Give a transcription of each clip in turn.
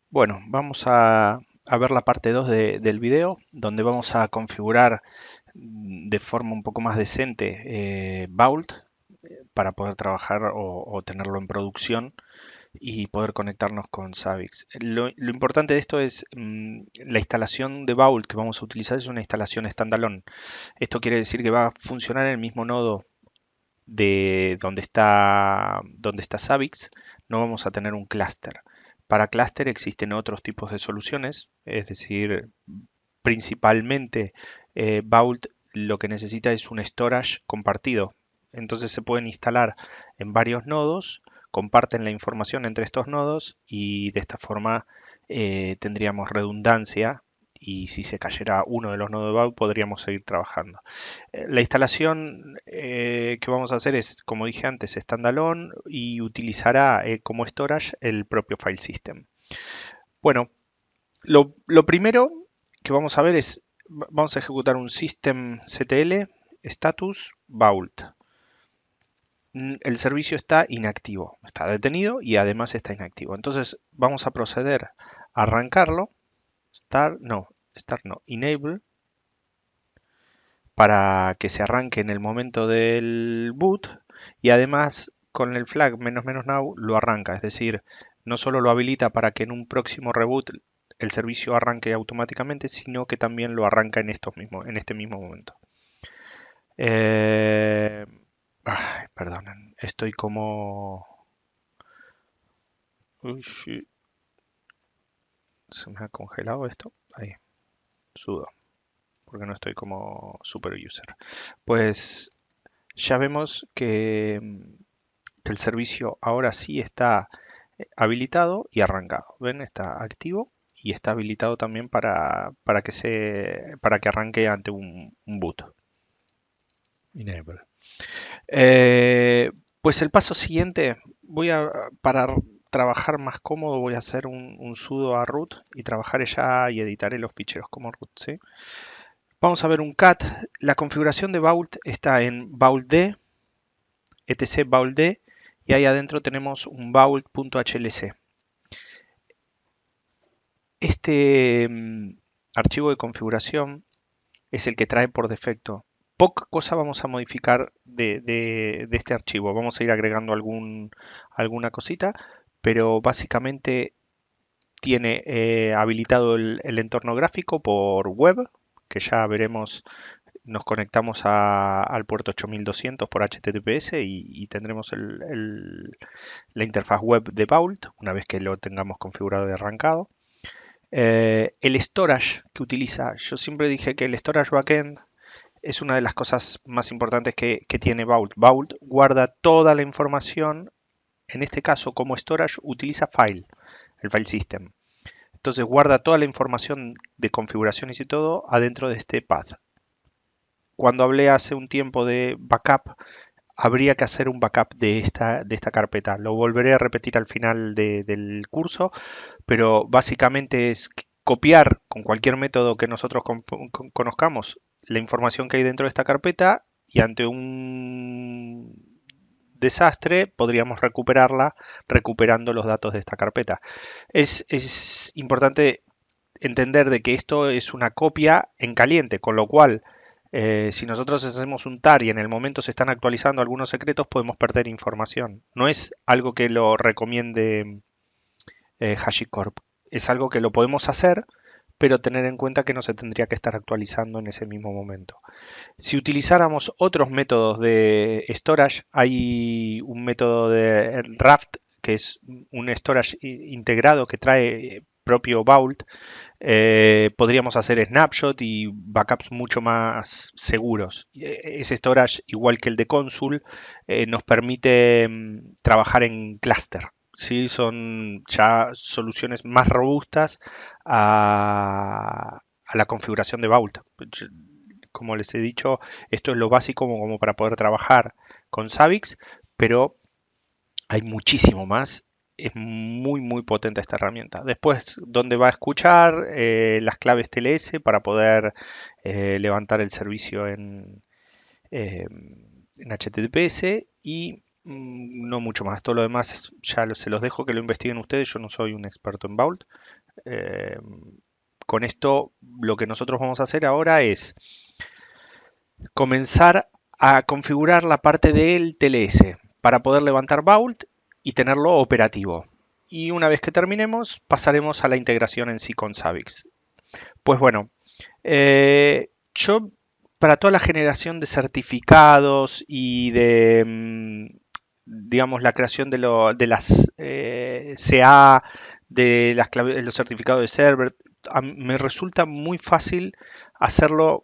Bueno, vamos a ver la parte 2 del video, donde vamos a configurar de forma un poco más decente Vault para poder trabajar o tenerlo en producción y poder conectarnos con Savix. Lo importante de esto es la instalación de Vault que vamos a utilizar es una instalación standalone. Esto quiere decir que va a funcionar en el mismo nodo de donde está Savix, no vamos a tener un clúster. Para clúster existen otros tipos de soluciones, es decir, principalmente Vault lo que necesita es un storage compartido. Entonces se pueden instalar en varios nodos, comparten la información entre estos nodos y de esta forma tendríamos redundancia y si se cayera uno de los nodos de Vault podríamos seguir trabajando. La instalación que vamos a hacer es, como dije antes, standalone y utilizará como storage el propio file system. Bueno, lo primero que vamos a ver es, vamos a ejecutar un systemctl status vault. El servicio está inactivo, está detenido y además está inactivo. Entonces vamos a proceder a arrancarlo, start no, enable, para que se arranque en el momento del boot y además con el flag "-now" lo arranca, es decir, no solo lo habilita para que en un próximo reboot el servicio arranque automáticamente, sino que también lo arranca en este mismo momento. Eh, Perdonen, estoy como... Uy, shit, se me ha congelado esto. Ahí, sudo, porque no estoy como super user. Pues ya vemos que el servicio ahora sí está habilitado y arrancado. ¿Ven? Está activo y está habilitado también para que arranque ante un boot. Enable. Pues el paso siguiente, para trabajar más cómodo, voy a hacer un sudo a root y trabajar ya y editaré los ficheros como root, ¿sí? Vamos a ver un cat. La configuración de Vault está en vaultd, etc vaultd, y ahí adentro tenemos un vault.hlc. Este archivo de configuración es el que trae por defecto. Poca cosa vamos a modificar de este archivo. Vamos a ir agregando alguna cosita, pero básicamente tiene habilitado el entorno gráfico por web, que ya veremos, nos conectamos al puerto 8200 por HTTPS y tendremos la interfaz web de Vault una vez que lo tengamos configurado y arrancado. El storage que utiliza, yo siempre dije que el storage backend es una de las cosas más importantes que tiene Vault. Vault guarda toda la información, en este caso como storage utiliza el file system. Entonces guarda toda la información de configuraciones y todo adentro de este path. Cuando hablé hace un tiempo de backup, habría que hacer un backup de esta carpeta. Lo volveré a repetir al final del curso, pero básicamente es copiar con cualquier método que nosotros conozcamos la información que hay dentro de esta carpeta y ante un desastre podríamos recuperarla recuperando los datos de esta carpeta. Es importante entender de que esto es una copia en caliente, con lo cual si nosotros hacemos un tar y en el momento se están actualizando algunos secretos, podemos perder información. No es algo que lo recomiende HashiCorp. Es algo que lo podemos hacer, pero tener en cuenta que no se tendría que estar actualizando en ese mismo momento. Si utilizáramos otros métodos de storage, hay un método de Raft, que es un storage integrado que trae propio Vault. Podríamos hacer snapshot y backups mucho más seguros. Ese storage, igual que el de Consul, nos permite trabajar en clúster. ¿Sí? Son ya soluciones más robustas a la configuración de Vault. Como les he dicho, esto es lo básico como para poder trabajar con Savix, pero hay muchísimo más. Es muy, muy potente esta herramienta. Después, donde va a escuchar las claves TLS para poder levantar el servicio en HTTPS y No mucho más. Todo lo demás se los dejo que lo investiguen ustedes. Yo no soy un experto en Vault. Eh, con esto, lo que nosotros vamos a hacer ahora es comenzar a configurar la parte del TLS para poder levantar Vault y tenerlo operativo. Y una vez que terminemos, pasaremos a la integración en sí con Zabbix. Pues bueno, yo para toda la generación de certificados y de, digamos, la creación de las CA, de los certificados de server, me resulta muy fácil hacerlo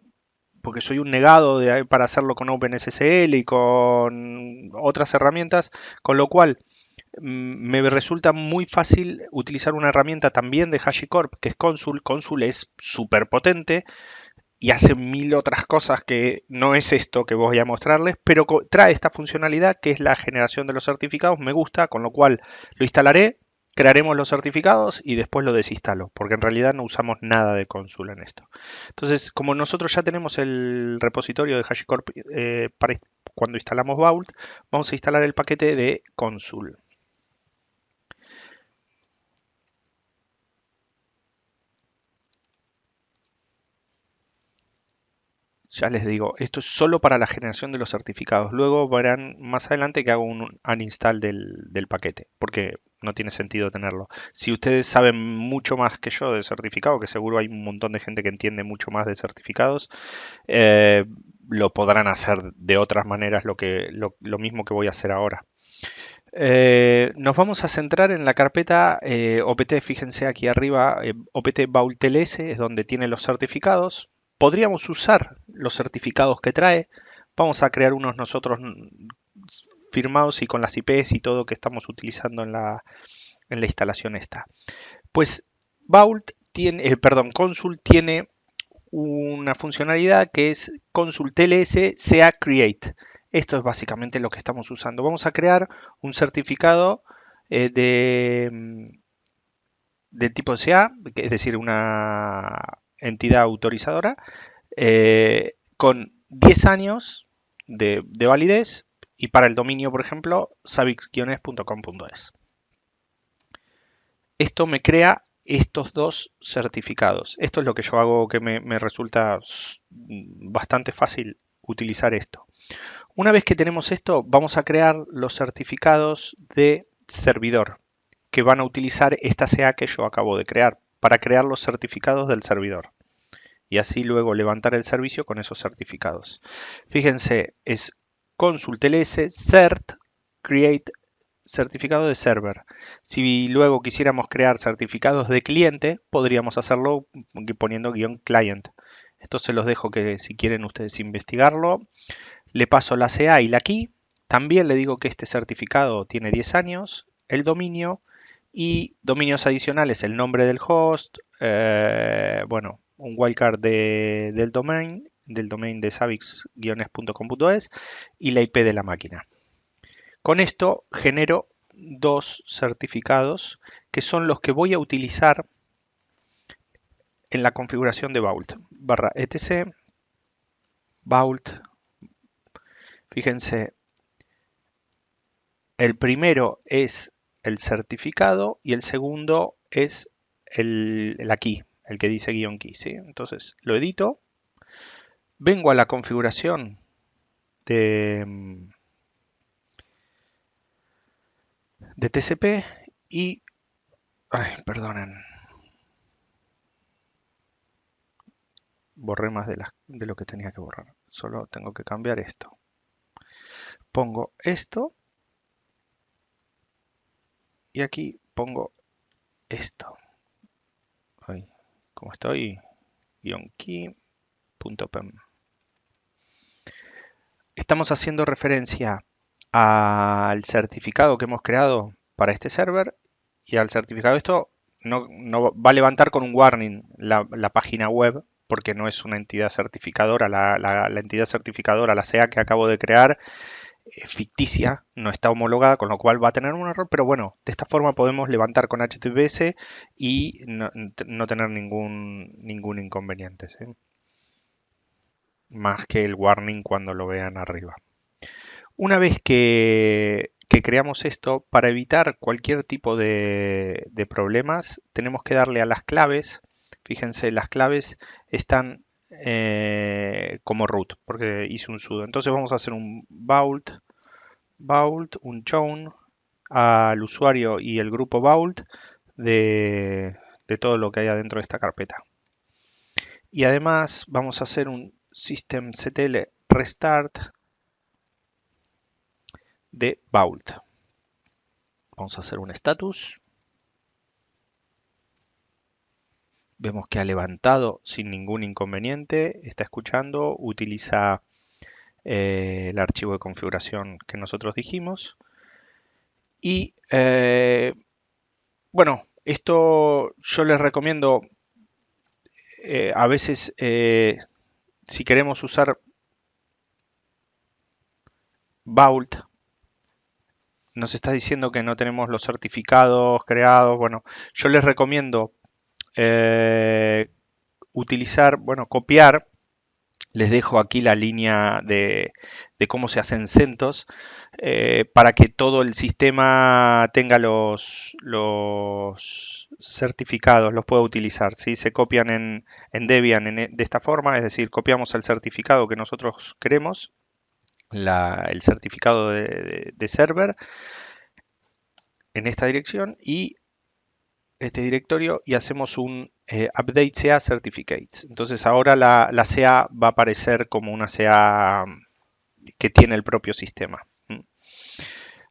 porque soy un negado para hacerlo con OpenSSL y con otras herramientas, con lo cual me resulta muy fácil utilizar una herramienta también de HashiCorp, que es Consul. Consul es súper potente y hace mil otras cosas que no es esto que voy a mostrarles, pero trae esta funcionalidad que es la generación de los certificados. Me gusta, con lo cual lo instalaré, crearemos los certificados y después lo desinstalo, porque en realidad no usamos nada de Consul en esto. Entonces, como nosotros ya tenemos el repositorio de HashiCorp para cuando instalamos Vault, vamos a instalar el paquete de Consul. Ya les digo, esto es solo para la generación de los certificados. Luego verán más adelante que hago un uninstall del paquete, porque no tiene sentido tenerlo. Si ustedes saben mucho más que yo de certificado, que seguro hay un montón de gente que entiende mucho más de certificados, eh, lo podrán hacer de otras maneras lo mismo que voy a hacer ahora. Nos vamos a centrar en la carpeta OPT, fíjense aquí arriba, OPT Vault TLS es donde tiene los certificados. Podríamos usar los certificados que trae. Vamos a crear unos nosotros firmados y con las IPs y todo que estamos utilizando en la instalación esta. Pues Vault tiene, perdón, Consul tiene una funcionalidad que es Consul TLS CA Create. Esto es básicamente lo que estamos usando. Vamos a crear un certificado de tipo CA, es decir, una entidad autorizadora, con 10 años de validez y para el dominio, por ejemplo, savix-es.com.es. Esto me crea estos dos certificados. Esto es lo que yo hago que me resulta bastante fácil utilizar esto. Una vez que tenemos esto, vamos a crear los certificados de servidor que van a utilizar esta CA que yo acabo de crear para crear los certificados del servidor y así luego levantar el servicio con esos certificados. Fíjense, es Consult LS Cert Create certificado de server. Si luego quisiéramos crear certificados de cliente, podríamos hacerlo poniendo guión client. Esto se los dejo que si quieren ustedes investigarlo. Le paso la CA y la key. También le digo que este certificado tiene 10 años, el dominio y dominios adicionales, el nombre del host, bueno, un wildcard del domain de savix-es.com.es y la IP de la máquina. Con esto genero dos certificados que son los que voy a utilizar en la configuración de Vault. Barra etc Vault. Fíjense, el primero es el certificado y el segundo es la key, el que dice guión key. ¿Sí? Entonces lo edito, vengo a la configuración de TCP y, ay, perdonen, borré más de lo que tenía que borrar. Solo tengo que cambiar esto. Pongo esto y aquí pongo esto. Ay, como estoy, guión key.pem. Estamos haciendo referencia al certificado que hemos creado para este server y al certificado. Esto no va a levantar con un warning la página web porque no es una entidad certificadora. La entidad certificadora, la CA que acabo de crear, ficticia, no está homologada, con lo cual va a tener un error, pero bueno, de esta forma podemos levantar con HTTPS y no tener ningún inconveniente, ¿sí? Más que el warning cuando lo vean arriba. Una vez que que creamos esto, para evitar cualquier tipo de problemas, tenemos que darle a las claves. Fíjense, las claves están como root, porque hice un sudo. Entonces vamos a hacer un vault, un chown al usuario y el grupo vault de todo lo que hay adentro de esta carpeta. Y además vamos a hacer un systemctl restart de vault. Vamos a hacer un status. Vemos que ha levantado sin ningún inconveniente, está escuchando, utiliza el archivo de configuración que nosotros dijimos. Y bueno, esto yo les recomiendo a veces si queremos usar Vault, nos está diciendo que no tenemos los certificados creados. Bueno, yo les recomiendo utilizar, bueno, copiar. Les dejo aquí la línea de cómo se hacen CentOS para que todo el sistema tenga los certificados, los pueda utilizar. ¿Sí? Se copian en Debian de esta forma, es decir, copiamos el certificado que nosotros queremos, el certificado de server en esta dirección y este directorio y hacemos un update CA certificates. Entonces ahora la CA va a aparecer como una CA que tiene el propio sistema.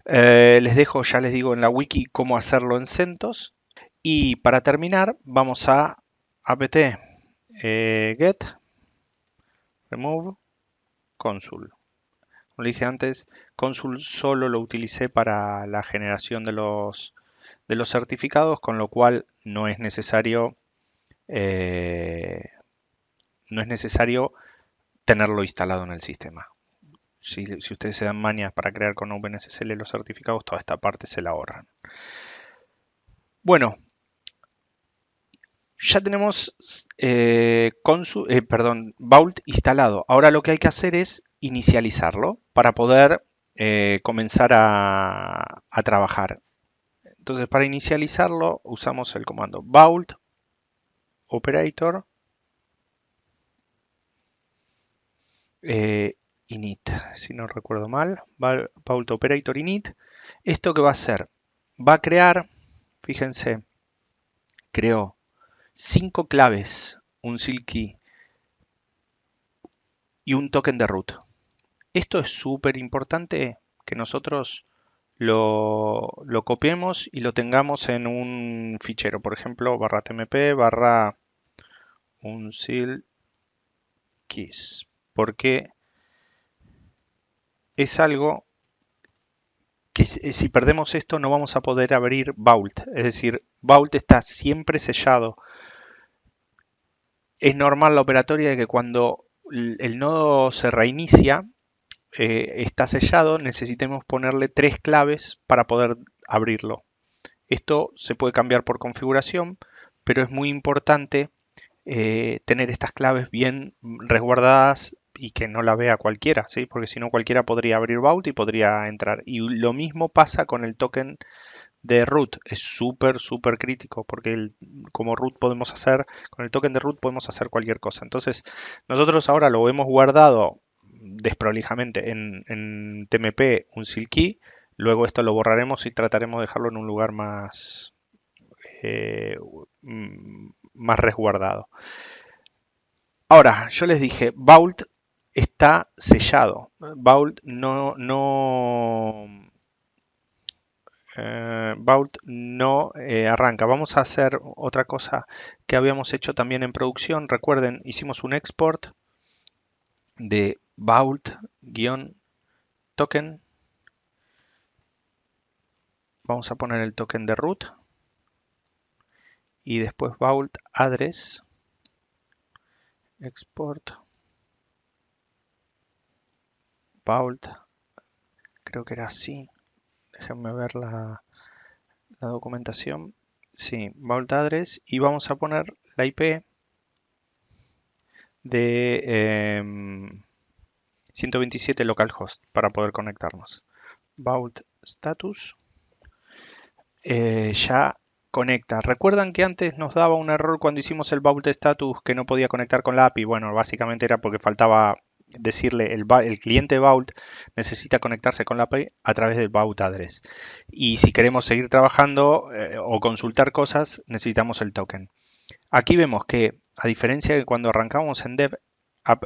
Les dejo, ya les digo, en la wiki cómo hacerlo en CentOS. Y para terminar, vamos a apt get remove console. Como dije antes, console solo lo utilicé para la generación de los certificados, con lo cual no es necesario tenerlo instalado en el sistema. Si ustedes se dan mañas para crear con OpenSSL los certificados, toda esta parte se la ahorran. Bueno, ya tenemos Vault instalado. Ahora lo que hay que hacer es inicializarlo para poder comenzar a trabajar. Entonces, para inicializarlo usamos el comando Vault Operator init, si no recuerdo mal, Vault Operator init. ¿Esto qué va a hacer? Va a crear, fíjense, creó 5 claves, un seal key y un token de root. Esto es súper importante que nosotros lo copiemos y lo tengamos en un fichero, por ejemplo, barra tmp barra un seal keys, porque es algo que si perdemos esto no vamos a poder abrir Vault, es decir, Vault está siempre sellado. Es normal la operatoria de que cuando el nodo se reinicia, está sellado, necesitemos ponerle 3 claves para poder abrirlo. Esto se puede cambiar por configuración, pero es muy importante tener estas claves bien resguardadas y que no la vea cualquiera, ¿sí? Porque si no cualquiera podría abrir Vault y podría entrar. Y lo mismo pasa con el token de root. Es súper, súper crítico porque como root podemos hacer, con el token de root podemos hacer cualquier cosa. Entonces, nosotros ahora lo hemos guardado desprolijamente en TMP, un seal key. Luego esto lo borraremos y trataremos de dejarlo en un lugar eh, más resguardado. Ahora, yo les dije, Vault está sellado. Vault Vault no arranca. Vamos a hacer otra cosa que habíamos hecho también en producción. Recuerden, hicimos un export de Vault-token. Vamos a poner el token de root y después Vault address export Vault, creo que era así. Déjenme ver la documentación. Sí, Vault address y vamos a poner la IP de 127 localhost para poder conectarnos. Vault status, ya conecta. ¿Recuerdan que antes nos daba un error cuando hicimos el Vault Status que no podía conectar con la API? Bueno, básicamente era porque faltaba decirle el cliente Vault necesita conectarse con la API a través del Vault Address. Y si queremos seguir trabajando o consultar cosas, necesitamos el token. Aquí vemos que, a diferencia de cuando arrancamos en Dev,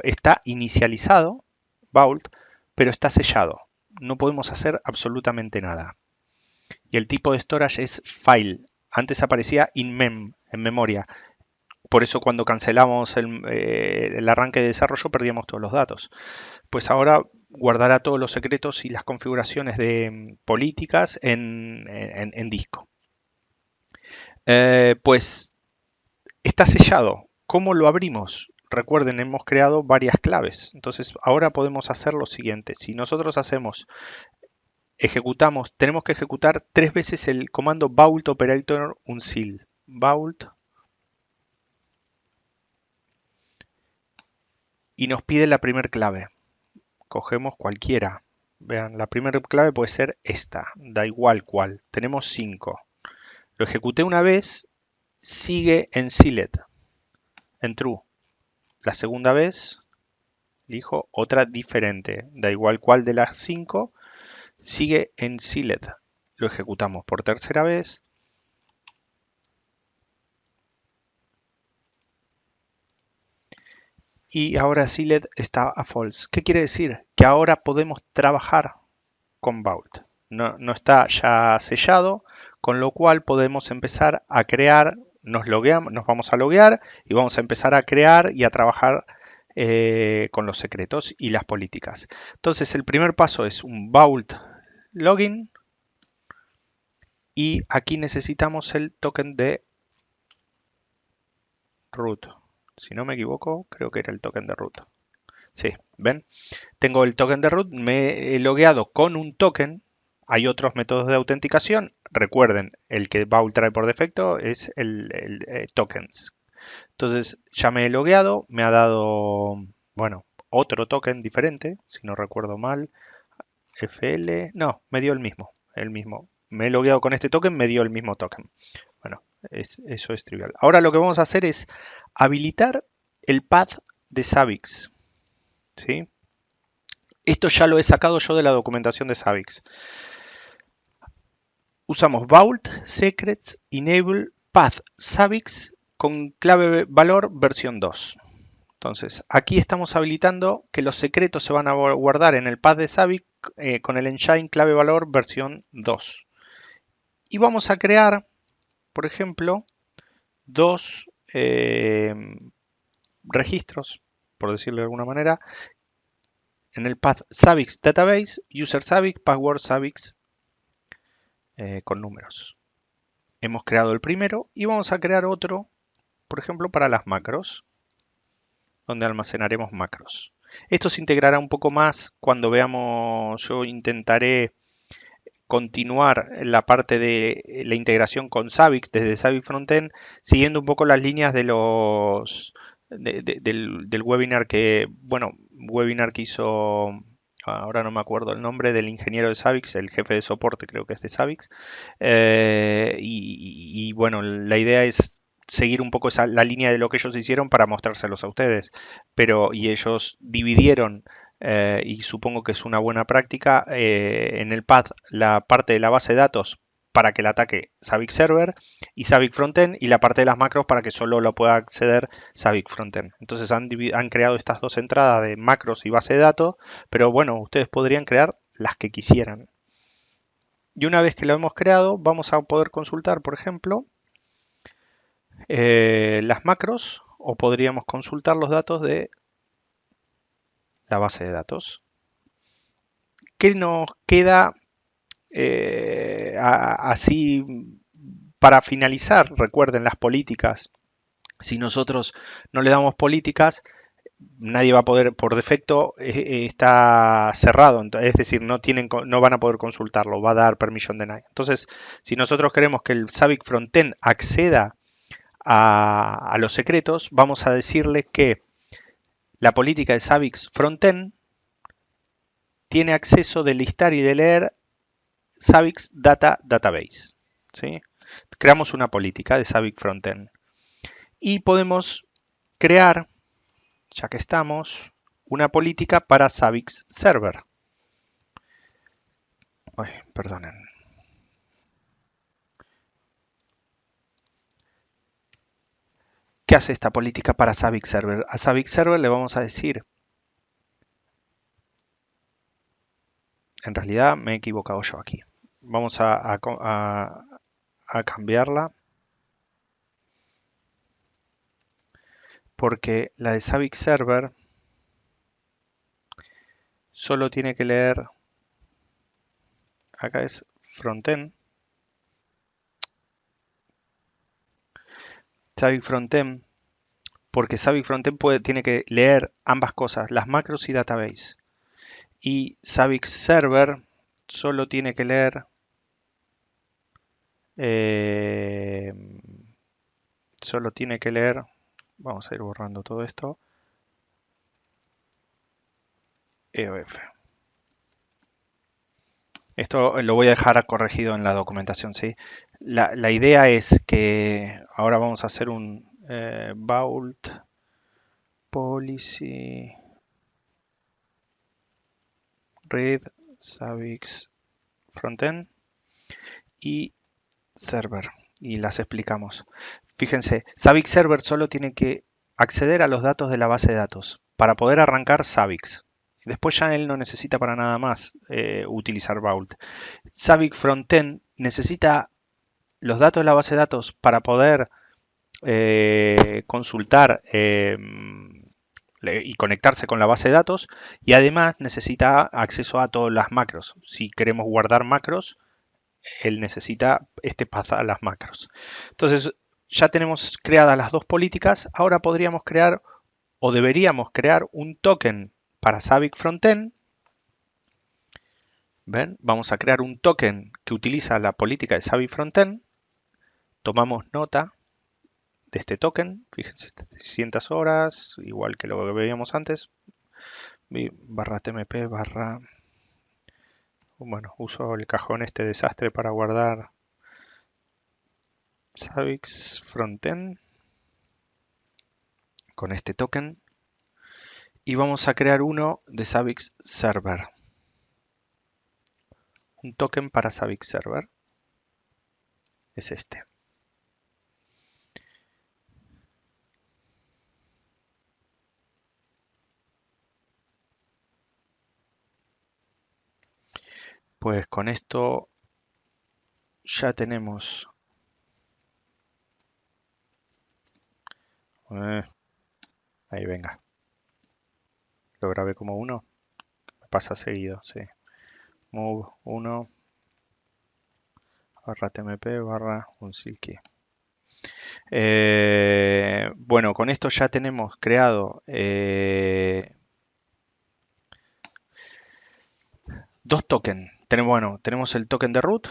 está inicializado Vault, pero está sellado. No podemos hacer absolutamente nada. Y el tipo de storage es file. Antes aparecía en memoria. Por eso cuando cancelamos el arranque de desarrollo perdíamos todos los datos. Pues ahora guardará todos los secretos y las configuraciones de políticas en disco. Pues está sellado. ¿Cómo lo abrimos? Recuerden, hemos creado varias claves. Entonces ahora podemos hacer lo siguiente. Si nosotros ejecutamos, tenemos que ejecutar 3 veces el comando vault operator unsil. Vault. Y nos pide la primera clave. Cogemos cualquiera. Vean, la primera clave puede ser esta. Da igual cuál. Tenemos 5. Lo ejecuté una vez. Sigue en sealed. En true. La segunda vez. Elijo otra diferente. Da igual cuál de las 5. Sigue en sealed. Lo ejecutamos por tercera vez. Y ahora sealed está a false. ¿Qué quiere decir? Que ahora podemos trabajar con Vault. No está ya sellado, con lo cual podemos empezar a crear, nos vamos a loguear y vamos a empezar a crear y a trabajar con los secretos y las políticas. Entonces el primer paso es un Vault login y aquí necesitamos el token de root. Si no me equivoco, creo que era el token de root. Sí, ¿ven? Tengo el token de root, me he logueado con un token. Hay otros métodos de autenticación. Recuerden, el que Vault trae por defecto es el tokens. Entonces ya me he logueado, me ha dado, bueno, otro token diferente, si no recuerdo mal. FL, no, me dio el mismo. Me he logueado con este token, me dio el mismo token. Bueno, eso es trivial. Ahora lo que vamos a hacer es habilitar el path de Savix. ¿Sí? Esto ya lo he sacado yo de la documentación de Savix. Usamos Vault, Secrets, Enable, Path, Savix con clave valor versión 2. Entonces, aquí estamos habilitando que los secretos se van a guardar en el path de Savix con el engine clave valor versión 2. Y vamos a crear, por ejemplo, dos registros, por decirlo de alguna manera, en el path Savix Database, User Savix, Password Savix con números. Hemos creado el primero y vamos a crear otro, por ejemplo, para las macros, donde almacenaremos macros. Esto se integrará un poco más cuando veamos, yo intentaré continuar la parte de la integración con Savix desde Savix Frontend, siguiendo un poco las líneas de del webinar webinar que hizo, ahora no me acuerdo el nombre del ingeniero de Savix, el jefe de soporte creo que es de Savix, y bueno, la idea es seguir un poco la línea de lo que ellos hicieron para mostrárselos a ustedes, y ellos dividieron y supongo que es una buena práctica, en el path la parte de la base de datos para que la ataque Savix Server y Savix Frontend y la parte de las macros para que solo lo pueda acceder Savix Frontend. Entonces han creado estas dos entradas de macros y base de datos, pero bueno, ustedes podrían crear las que quisieran. Y una vez que lo hemos creado, vamos a poder consultar, por ejemplo, las macros o podríamos consultar los datos de la base de datos. ¿Qué nos queda así para finalizar? Recuerden las políticas. Si nosotros no le damos políticas, nadie va a poder, por defecto, está cerrado, es decir, no van a poder consultarlo, va a dar permission deny. Entonces, si nosotros queremos que el Savix Frontend acceda a los secretos, vamos a decirle que la política de Savix Frontend tiene acceso de listar y de leer Zabbix Data Database. ¿Sí? Creamos una política de Zabbix Frontend. Y podemos crear, ya que estamos, una política para Zabbix Server. Ay, perdonen. ¿Qué hace esta política para Zabbix Server? A Zabbix Server le vamos a decir, en realidad me he equivocado yo aquí. Vamos a cambiarla porque la de Zabbix Server solo tiene que leer, acá es frontend, Zabbix Frontend, porque Zabbix Frontend tiene que leer ambas cosas, las macros y database. Y Zabbix Server solo tiene que leer eh, vamos a ir borrando todo esto, EOF. Esto lo voy a dejar corregido en la documentación, ¿sí? La idea es que ahora vamos a hacer un vault policy read Zabbix frontend y server y las explicamos. Fíjense, Zabbix server solo tiene que acceder a los datos de la base de datos para poder arrancar Zabbix. Después ya él no necesita para nada más utilizar Vault. Zabbix Frontend necesita los datos de la base de datos para poder consultar y conectarse con la base de datos, y además necesita acceso a todas las macros. Si queremos guardar macros, él necesita este path a las macros. Entonces, ya tenemos creadas las dos políticas. Ahora podríamos crear o deberíamos crear un token para Zabbix Frontend. ¿Ven? Vamos a crear un token que utiliza la política de Zabbix Frontend. Tomamos nota de este token. Fíjense, 700 horas, igual que lo que veíamos antes. Barra tmp barra... Bueno, uso el cajón este desastre para guardar Zabbix Frontend con este token. Y vamos a crear uno de Zabbix Server. Un token para Zabbix Server es este. Pues con esto ya tenemos... ahí venga. Lo grabé como uno. Me pasa seguido, sí. Move 1 barra tmp barra un silky. Bueno, con esto ya tenemos creado dos tokens. Tenemos el token de root,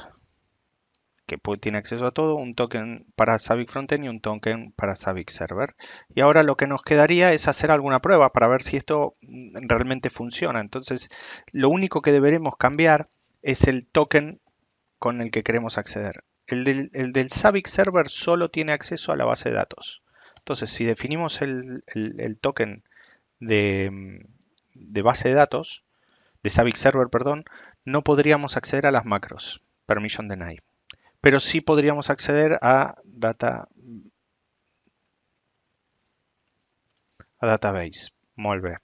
que tiene acceso a todo, un token para Zabbix Frontend y un token para Zabbix Server. Y ahora lo que nos quedaría es hacer alguna prueba para ver si esto realmente funciona. Entonces, lo único que deberemos cambiar es el token con el que queremos acceder. El del Zabbix Server solo tiene acceso a la base de datos. Entonces, si definimos el token de base de datos, de Zabbix Server, perdón, no podríamos acceder a las macros, permission deny. Pero sí podríamos acceder a database. Molt bé.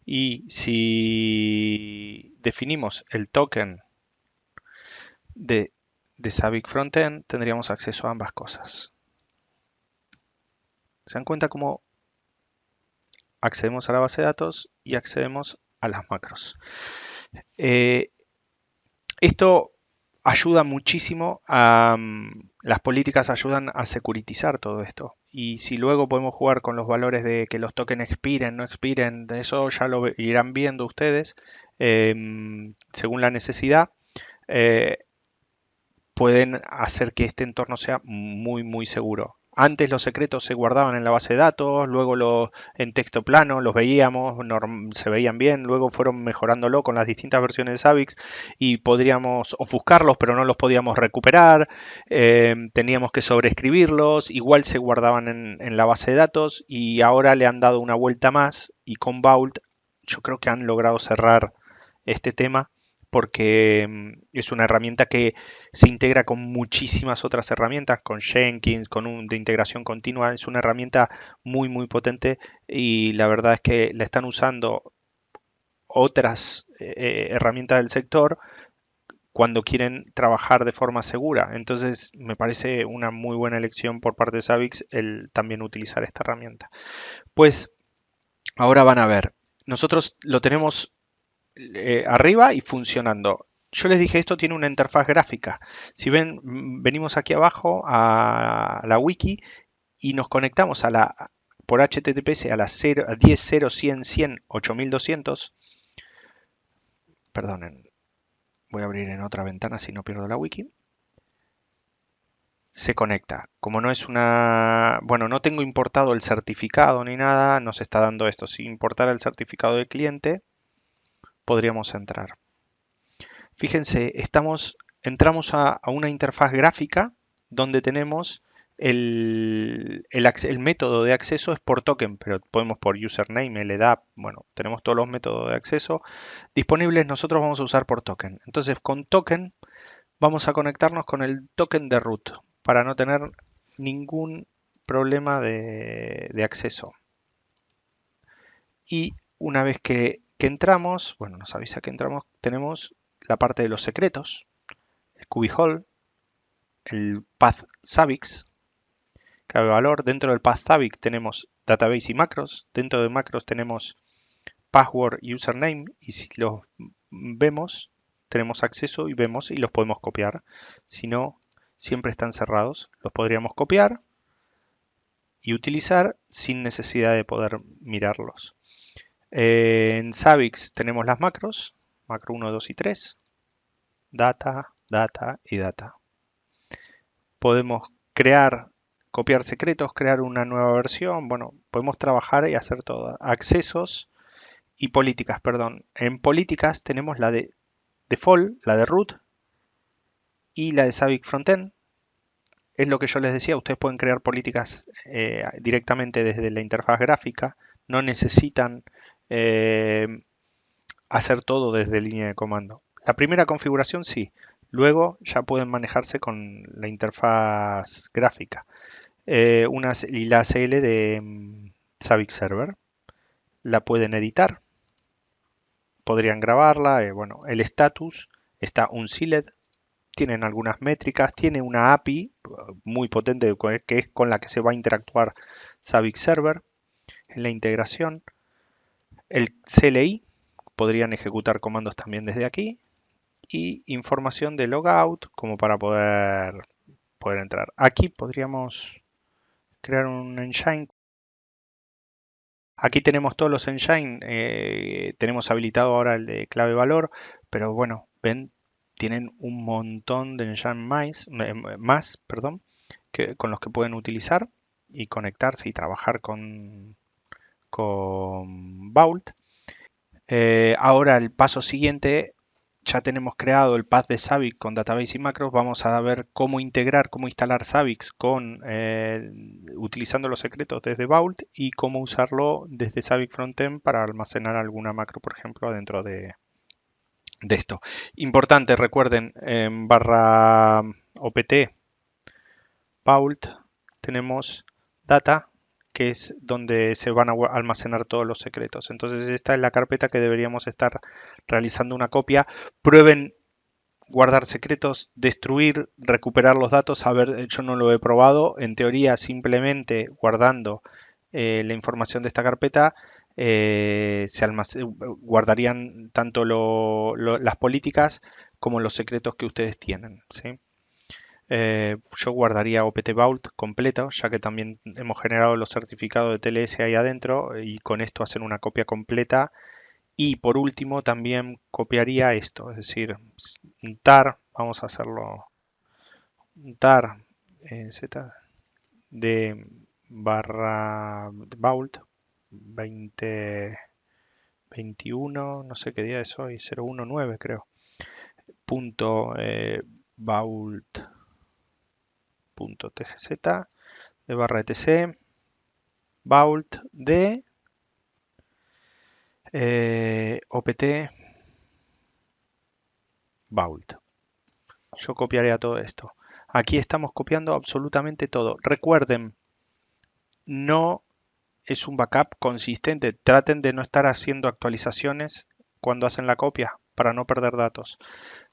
Y si definimos el token de Zabbix Frontend, tendríamos acceso a ambas cosas. ¿Se dan cuenta cómo accedemos a la base de datos y accedemos a las macros? Esto ayuda muchísimo las políticas ayudan a securitizar todo esto. Y si luego podemos jugar con los valores de que los tokens expiren, no expiren, de eso ya lo irán viendo ustedes según la necesidad. Pueden hacer que este entorno sea muy, muy seguro. Antes los secretos se guardaban en la base de datos, luego en texto plano los veíamos, se veían bien, luego fueron mejorándolo con las distintas versiones de Savix y podríamos ofuscarlos, pero no los podíamos recuperar, teníamos que sobreescribirlos, igual se guardaban en la base de datos y ahora le han dado una vuelta más y con Vault yo creo que han logrado cerrar este tema porque es una herramienta que se integra con muchísimas otras herramientas, con Jenkins, de integración continua. Es una herramienta muy, muy potente y la verdad es que la están usando otras herramientas del sector cuando quieren trabajar de forma segura. Entonces, me parece una muy buena elección por parte de Savix el también utilizar esta herramienta. Pues ahora van a ver, nosotros lo tenemos arriba y funcionando. Yo les dije, esto tiene una interfaz gráfica. Si ven, venimos aquí abajo a la wiki y nos conectamos por HTTPS a la 10.0.100.100.8200. Perdonen, voy a abrir en otra ventana si no pierdo la wiki. Se conecta. Como no es bueno, no tengo importado el certificado ni nada, nos está dando esto. Si importara el certificado del cliente, podríamos entrar. Fíjense, entramos a una interfaz gráfica donde tenemos el método de acceso es por token, pero podemos por username, LDAP, bueno, tenemos todos los métodos de acceso disponibles, nosotros vamos a usar por token. Entonces, con token vamos a conectarnos con el token de root para no tener ningún problema de acceso. Y una vez que entramos, bueno, nos avisa que entramos, tenemos la parte de los secretos, el cubihole, el path Savix, clave valor. Dentro del path Savix tenemos database y macros. Dentro de macros tenemos password y username. Y si los vemos, tenemos acceso y vemos y los podemos copiar. Si no, siempre están cerrados. Los podríamos copiar y utilizar sin necesidad de poder mirarlos. En Savix tenemos las macros, macro 1, 2 y 3. Data, data y data. Podemos copiar secretos, crear una nueva versión. Bueno, podemos trabajar y hacer todo. Accesos y políticas, perdón. En políticas tenemos la de default, la de root y la de Savix Frontend. Es lo que yo les decía, ustedes pueden crear políticas directamente desde la interfaz gráfica. No necesitan eh, hacer todo desde línea de comando. La primera configuración sí, luego ya pueden manejarse con la interfaz gráfica. Y la CL de Savix Server. La pueden editar, podrían grabarla. Bueno, el status está unsealed, tienen algunas métricas, tiene una API muy potente que es con la que se va a interactuar Savix Server en la integración. El CLI, podrían ejecutar comandos también desde aquí. Y información de logout como para poder entrar. Aquí podríamos crear un engine. Aquí tenemos todos los engine, tenemos habilitado ahora el de clave valor, pero bueno, ven, tienen un montón de engine más, perdón, con los que pueden utilizar y conectarse y trabajar con Vault. Ahora el paso siguiente, ya tenemos creado el path de Savix con database y macros, vamos a ver cómo integrar, cómo instalar Savix utilizando los secretos desde Vault y cómo usarlo desde Savix Frontend para almacenar alguna macro, por ejemplo, dentro de esto. Importante, recuerden, en barra opt Vault tenemos data, que es donde se van a almacenar todos los secretos. Entonces esta es la carpeta que deberíamos estar realizando una copia. Prueben guardar secretos, destruir, recuperar los datos. A ver, yo no lo he probado. En teoría, simplemente guardando la información de esta carpeta, guardarían tanto las políticas como los secretos que ustedes tienen, ¿sí? Yo guardaría OPT Vault completo, ya que también hemos generado los certificados de TLS ahí adentro y con esto hacer una copia completa. Y por último también copiaría esto, es decir, un tar, vamos a hacerlo un tar, z, de barra vault 2021, no sé qué día es hoy, 019 creo, punto vault punto tgz de barra etc vault de opt vault. Yo copiaré a todo esto. Aquí estamos copiando absolutamente todo. Recuerden, no es un backup consistente. Traten de no estar haciendo actualizaciones cuando hacen la copia para no perder datos.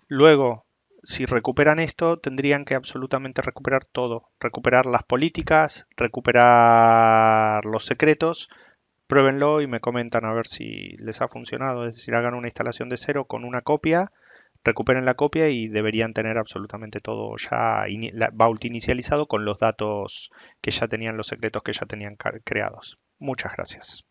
Luego, si recuperan esto, tendrían que absolutamente recuperar todo. Recuperar las políticas, recuperar los secretos. Pruébenlo y me comentan a ver si les ha funcionado. Es decir, hagan una instalación de cero con una copia, recuperen la copia y deberían tener absolutamente todo ya Vault inicializado con los datos que ya tenían, los secretos que ya tenían creados. Muchas gracias.